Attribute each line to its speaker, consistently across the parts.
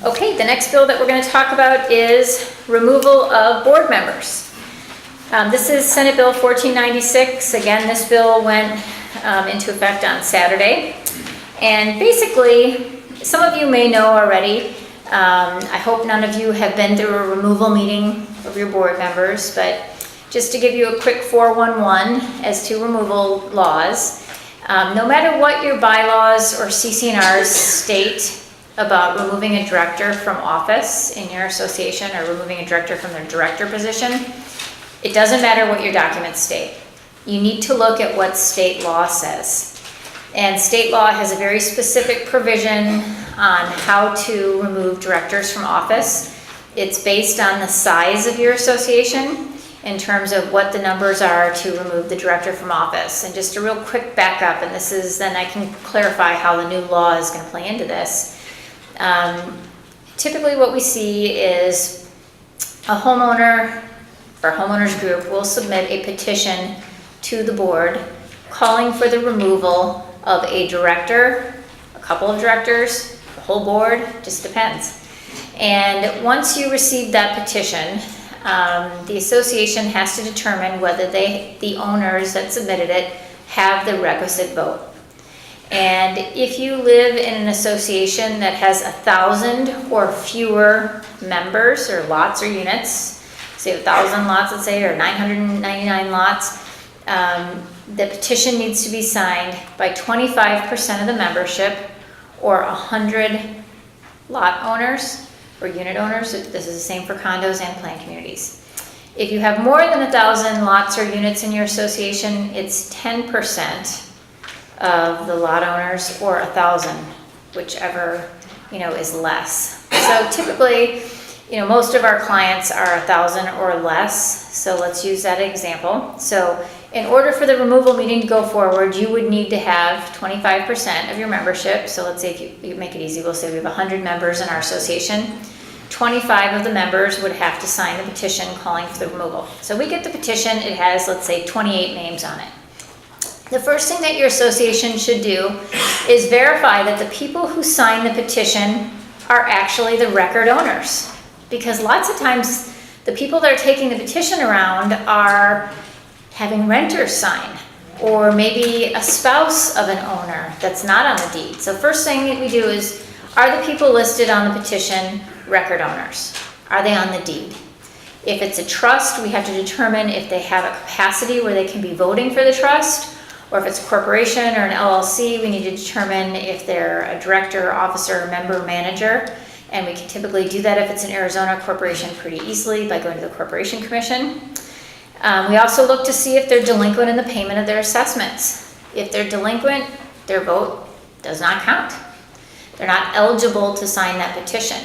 Speaker 1: Okay, the next bill that we're going to talk about is removal of board members. This is Senate Bill 1496. Again, this bill went into effect on Saturday. And basically, some of you may know already, I hope none of you have been through a removal meeting of your board members, but just to give you a quick 411 as to removal laws, no matter what your bylaws or CC&Rs state about removing a director from office in your association or removing a director from their director position, it doesn't matter what your documents state. You need to look at what state law says. And state law has a very specific provision on how to remove directors from office. It's based on the size of your association in terms of what the numbers are to remove the director from office. And just a real quick backup, and this is, then I can clarify how the new law is going to play into this. Typically what we see is a homeowner or homeowners group will submit a petition to the board calling for the removal of a director, a couple of directors, the whole board, just depends. And once you receive that petition, the association has to determine whether the owners that submitted it have the requisite vote. And if you live in an association that has 1,000 or fewer members or lots or units, say 1,000 lots, let's say, or 999 lots, the petition needs to be signed by 25% of the membership or 100 lot owners or unit owners. This is the same for condos and planned communities. If you have more than 1,000 lots or units in your association, it's 10% of the lot owners or 1,000, whichever, is less. So typically, most of our clients are 1,000 or less. So let's use that example. So in order for the removal meeting to go forward, you would need to have 25% of your membership. So let's say if you make it easy, we'll say we have 100 members in our association. 25 of the members would have to sign the petition calling for the removal. So we get the petition, it has, let's say, 28 names on it. The first thing that your association should do is verify that the people who sign the petition are actually the record owners. Because lots of times the people that are taking the petition around are having renters sign, or maybe a spouse of an owner that's not on the deed. So first thing that we do is, are the people listed on the petition record owners? Are they on the deed? If it's a trust, we have to determine if they have a capacity where they can be voting for the trust, or if it's a corporation or an LLC, we need to determine if they're a director, officer, member, manager. And we can typically do that if it's an Arizona corporation pretty easily by going to the Corporation Commission. We also look to see if they're delinquent in the payment of their assessments. If they're delinquent, their vote does not count. They're not eligible to sign that petition.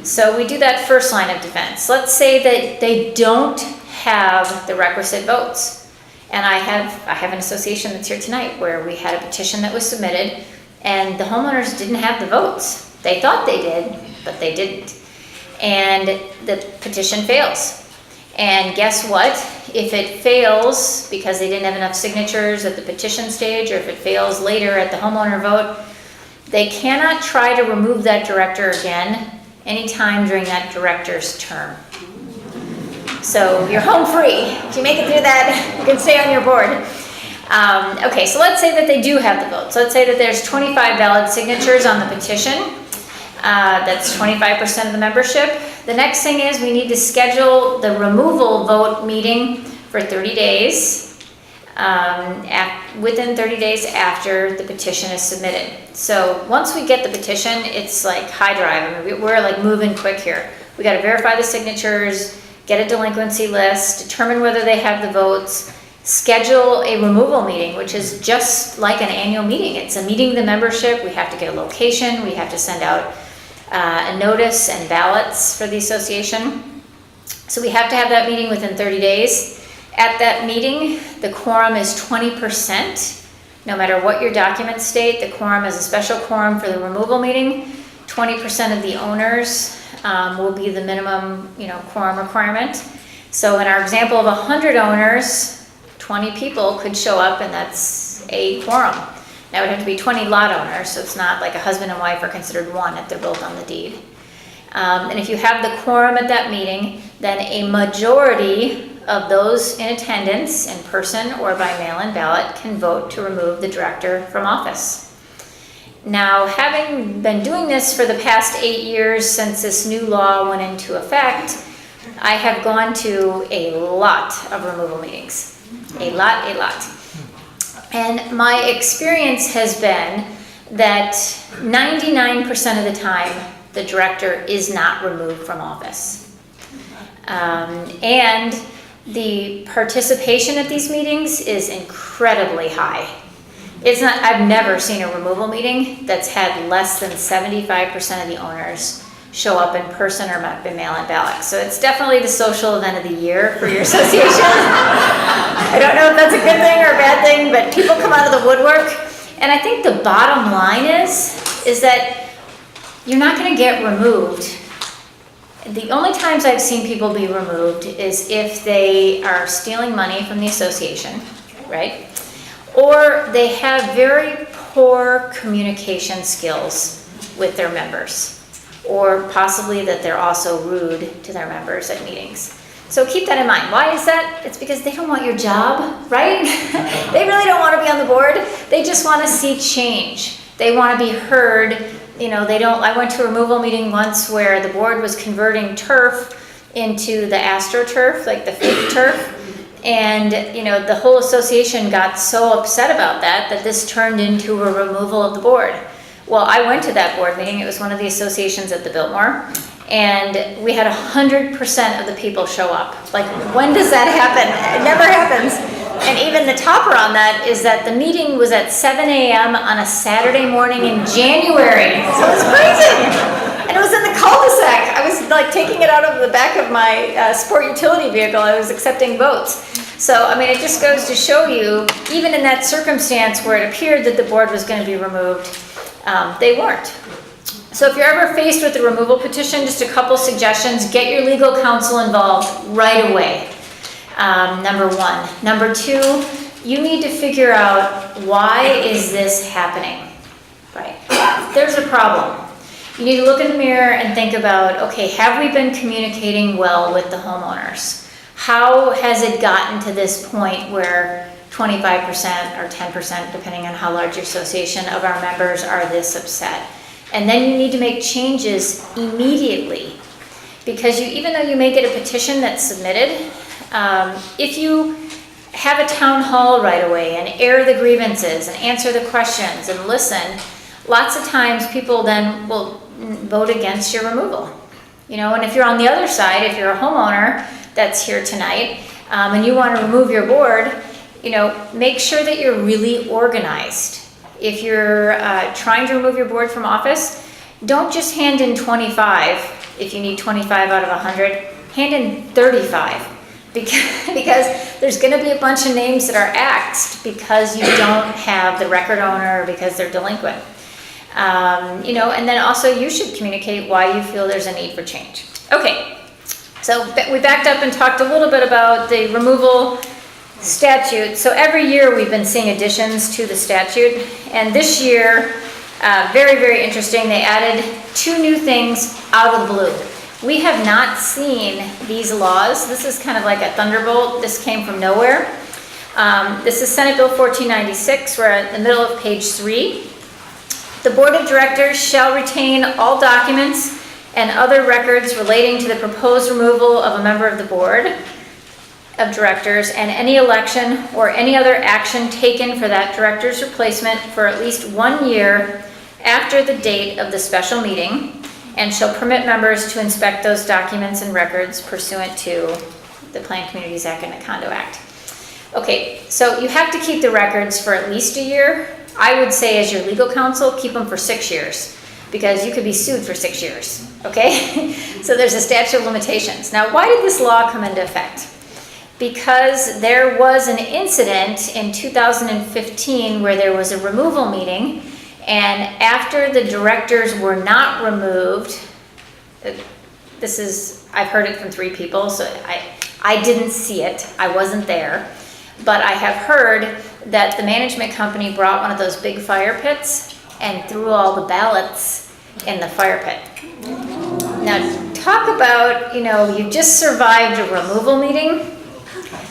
Speaker 1: So we do that first line of defense. Let's say that they don't have the requisite votes. And I have an association that's here tonight where we had a petition that was submitted and the homeowners didn't have the votes. They thought they did, but they didn't. And the petition fails. And guess what? If it fails because they didn't have enough signatures at the petition stage, or if it fails later at the homeowner vote, they cannot try to remove that director again anytime during that director's term. So you're home free. If you make it through that, you can stay on your board. Okay, so let's say that they do have the votes. Let's say that there's 25 valid signatures on the petition. That's 25% of the membership. The next thing is we need to schedule the removal vote meeting for 30 days, within 30 days after the petition is submitted. So once we get the petition, it's like high drive. I mean, we're like moving quick here. We got to verify the signatures, get a delinquency list, determine whether they have the votes, schedule a removal meeting, which is just like an annual meeting. It's a meeting of the membership. We have to get a location. We have to send out a notice and ballots for the association. So we have to have that meeting within 30 days. At that meeting, the quorum is 20%. No matter what your documents state, the quorum is a special quorum for the removal meeting. 20% of the owners will be the minimum, quorum requirement. So in our example of 100 owners, 20 people could show up, and that's a quorum. Now it would have to be 20 lot owners, so it's not like a husband and wife are considered one if they're both on the deed. And if you have the quorum at that meeting, then a majority of those in attendance, in person or by mail-in ballot, can vote to remove the director from office. Now, having been doing this for the past 8 years since this new law went into effect, I have gone to a lot of removal meetings. A lot. And my experience has been that 99% of the time, the director is not removed from office. And the participation at these meetings is incredibly high. I've never seen a removal meeting that's had less than 75% of the owners show up in person or by mail-in ballot. So it's definitely the social event of the year for your association. I don't know if that's a good thing or a bad thing, but people come out of the woodwork. And I think the bottom line is that you're not going to get removed. The only times I've seen people be removed is if they are stealing money from the association, right? Or they have very poor communication skills with their members, or possibly that they're also rude to their members at meetings. So keep that in mind. Why is that? It's because they don't want your job, right? They really don't want to be on the board. They just want to see change. They want to be heard. I went to a removal meeting once where the board was converting turf into the AstroTurf, like the fake turf. And, the whole association got so upset about that this turned into a removal of the board. Well, I went to that board meeting. It was one of the associations at the Biltmore. And we had 100% of the people show up. Like, when does that happen? It never happens. And even the topper on that is that the meeting was at 7 a.m. on a Saturday morning in January. So it was crazy. And it was in the cul-de-sac. I was taking it out of the back of my sport utility vehicle. I was accepting votes. So, it just goes to show you, even in that circumstance where it appeared that the board was going to be removed, they weren't. So if you're ever faced with a removal petition, just a couple suggestions: get your legal counsel involved right away. Number one. Number two, you need to figure out, why is this happening? Right? There's a problem. You need to look in the mirror and think about, okay, have we been communicating well with the homeowners? How has it gotten to this point where 25% or 10%, depending on how large your association, of our members are this upset? And then you need to make changes immediately. Because even though you may get a petition that's submitted, if you have a town hall right away and air the grievances and answer the questions and listen, lots of times people then will vote against your removal. And if you're on the other side, if you're a homeowner that's here tonight, and you want to remove your board, make sure that you're really organized. If you're trying to remove your board from office, don't just hand in 25 if you need 25 out of 100. Hand in 35 because there's going to be a bunch of names that are axed because you don't have the record owner or because they're delinquent. And then also you should communicate why you feel there's a need for change. Okay, so we backed up and talked a little bit about the removal statute. So every year we've been seeing additions to the statute, and this year, very, very interesting, they added 2 new things out of the blue. We have not seen these laws. This is kind of like a thunderbolt. This came from nowhere. This is Senate Bill 1496. We're at the middle of page 3. The Board of Directors shall retain all documents and other records relating to the proposed removal of a member of the Board of Directors and any election or any other action taken for that director's replacement for at least 1 year after the date of the special meeting, and shall permit members to inspect those documents and records pursuant to the Planned Communities Act and the Condo Act. Okay, so you have to keep the records for at least a year. I would say, as your legal counsel, keep them for 6 years, because you could be sued for 6 years, okay? So there's a statute of limitations. Now, why did this law come into effect? Because there was an incident in 2015 where there was a removal meeting, and after the directors were not removed, I've heard it from 3 people, so I didn't see it, I wasn't there, but I have heard that the management company brought one of those big fire pits and threw all the ballots in the fire pit. Now, talk about, you just survived a removal meeting.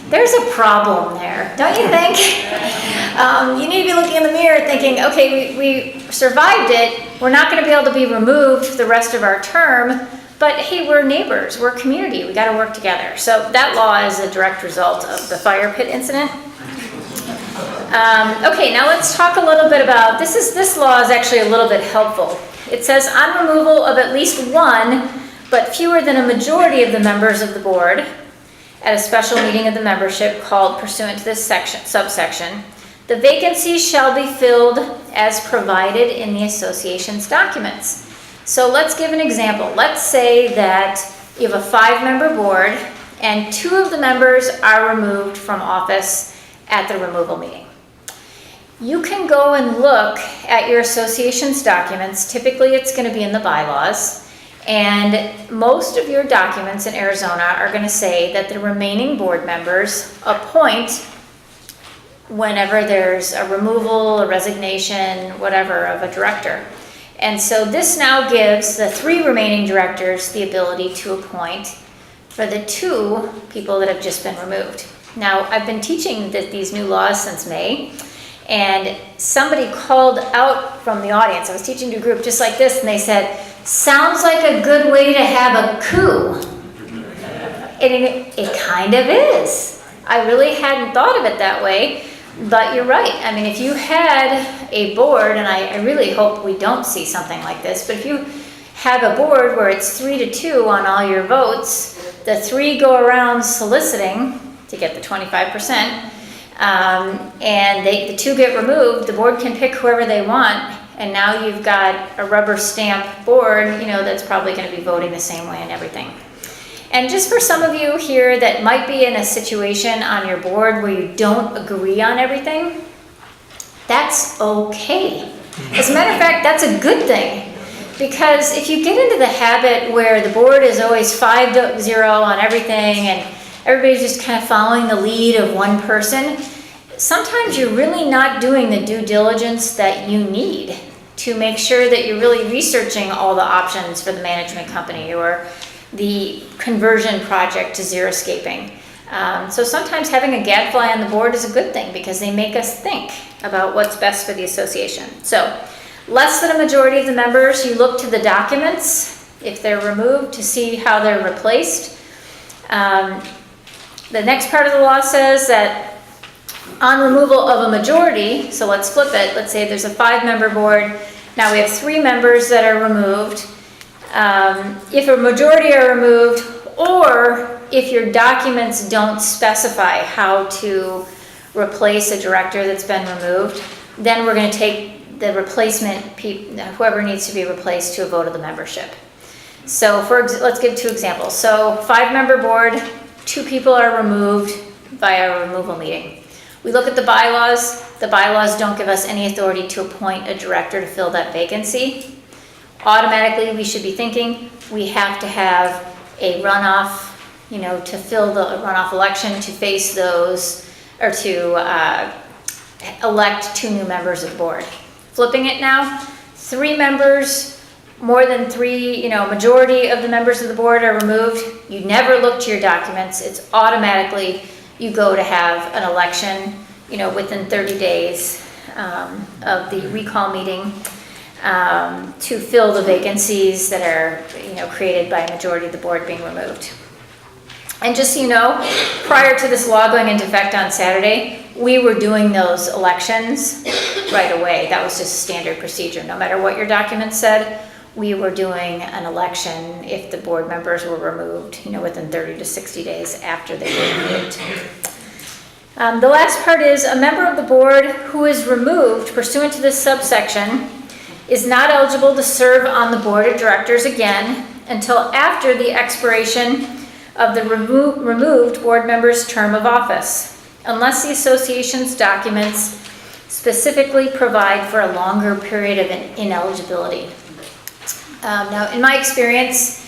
Speaker 1: There's a problem there, don't you think? You need to be looking in the mirror thinking, okay, we survived it. We're not going to be able to be removed for the rest of our term, but hey, we're neighbors, we're a community, we got to work together. So that law is a direct result of the fire pit incident. Okay, now let's talk a little bit about, this law is actually a little bit helpful. It says on removal of at least one, but fewer than a majority of the members of the board at a special meeting of the membership called pursuant to this subsection, the vacancies shall be filled as provided in the association's documents. So let's give an example. Let's say that you have a 5-member board and 2 of the members are removed from office at the removal meeting. You can go and look at your association's documents. Typically it's going to be in the bylaws, and most of your documents in Arizona are going to say that the remaining board members appoint whenever there's a removal, a resignation, whatever, of a director. And so this now gives the 3 remaining directors the ability to appoint for the 2 people that have just been removed. Now, I've been teaching these new laws since May, and somebody called out from the audience. I was teaching to a group just like this, and they said, sounds like a good way to have a coup. And it kind of is. I really hadn't thought of it that way, but you're right. I mean, if you had a board, and I really hope we don't see something like this, but if you have a board where it's 3-2 on all your votes, the 3 go around soliciting to get the 25%, and the 2 get removed, the board can pick whoever they want, and now you've got a rubber stamp board, that's probably going to be voting the same way and everything. And just for some of you here that might be in a situation on your board where you don't agree on everything, that's okay. As a matter of fact, that's a good thing, because if you get into the habit where the board is always 5-0 on everything and everybody's just kind of following the lead of one person, sometimes you're really not doing the due diligence that you need to make sure that you're really researching all the options for the management company or the conversion project to xeriscaping. So sometimes having a gadfly on the board is a good thing because they make us think about what's best for the association. So less than a majority of the members, you look to the documents if they're removed to see how they're replaced. The next part of the law says that on removal of a majority, so let's flip it, let's say there's a 5-member board, now we have 3 members that are removed. If a majority are removed, or if your documents don't specify how to replace a director that's been removed, then we're going to take the replacement, whoever needs to be replaced, to a vote of the membership. So let's give 2 examples. So 5-member board, 2 people are removed by a removal meeting. We look at the bylaws. The bylaws don't give us any authority to appoint a director to fill that vacancy. Automatically, we should be thinking we have to have a runoff, to fill the runoff election to face those, or to elect 2 new members of the board. Flipping it now, 3 members, more than 3, majority of the members of the board are removed. You never look to your documents. It's automatically, you go to have an election, within 30 days of the recall meeting to fill the vacancies that are, created by a majority of the board being removed. And just so you know, prior to this law going into effect on Saturday, we were doing those elections right away. That was just standard procedure. No matter what your documents said, we were doing an election if the board members were removed, within 30 to 60 days after they were removed. The last part is a member of the board who is removed pursuant to this subsection is not eligible to serve on the board of directors again until after the expiration of the removed board member's term of office, unless the association's documents specifically provide for a longer period of ineligibility. Now, in my experience,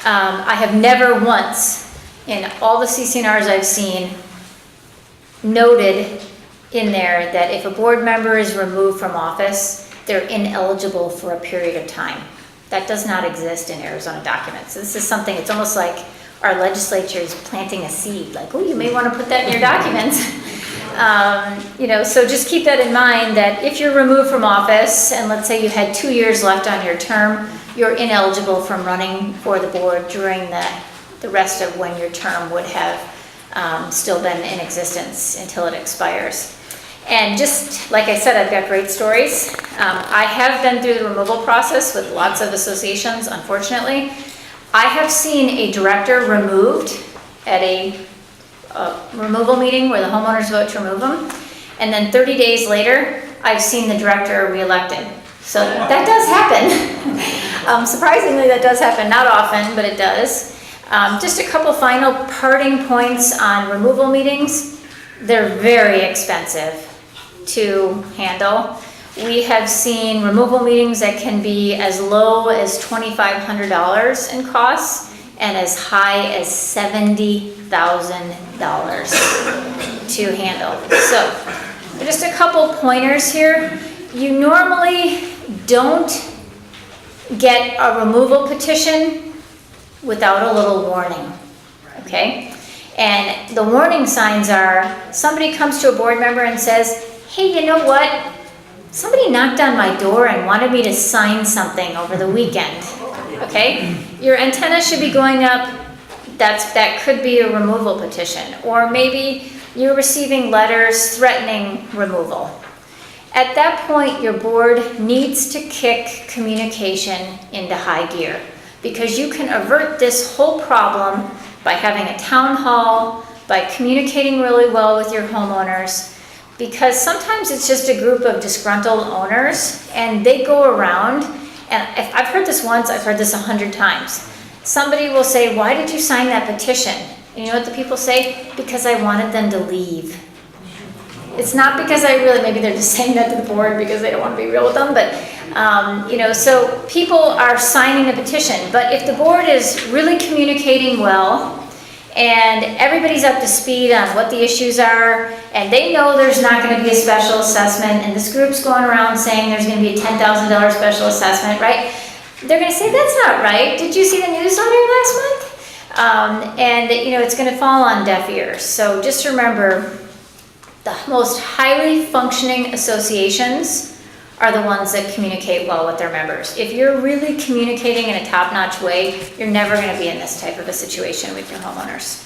Speaker 1: I have never once, in all the CCNRs I've seen, noted in there that if a board member is removed from office, they're ineligible for a period of time. That does not exist in Arizona documents. This is something, it's almost like our legislature is planting a seed, like, oh, you may want to put that in your documents. So just keep that in mind, that if you're removed from office, and let's say you had 2 years left on your term, you're ineligible from running for the board during the rest of when your term would have still been in existence until it expires. And just like I said, I've got great stories. I have been through the removal process with lots of associations, unfortunately. I have seen a director removed at a removal meeting where the homeowners vote to remove them, and then 30 days later, I've seen the director reelected. So that does happen. Surprisingly, that does happen. Not often, but it does. Just a couple final parting points on removal meetings. They're very expensive to handle. We have seen removal meetings that can be as low as $2,500 in costs and as high as $70,000 to handle. So, just a couple pointers here. You normally don't get a removal petition without a little warning, okay? And the warning signs are, somebody comes to a board member and says, hey, you know what? Somebody knocked on my door and wanted me to sign something over the weekend, okay? Your antenna should be going up. That could be a removal petition. Or maybe you're receiving letters threatening removal. At that point, your board needs to kick communication into high gear, because you can avert this whole problem by having a town hall, by communicating really well with your homeowners, because sometimes it's just a group of disgruntled owners and they go around, and if I've heard this once, I've heard this 100 times. Somebody will say, why did you sign that petition? And you know what the people say? Because I wanted them to leave. It's not because maybe they're just saying that to the board because they don't want to be real with them, but so people are signing a petition. But if the board is really communicating well, and everybody's up to speed on what the issues are, and they know there's not going to be a special assessment, and this group's going around saying there's going to be a $10,000 special assessment, right? They're going to say, that's not right. Did you see the newsletter last month? It's going to fall on deaf ears. So just remember, the most highly functioning associations are the ones that communicate well with their members. If you're really communicating in a top-notch way, you're never going to be in this type of a situation with your homeowners.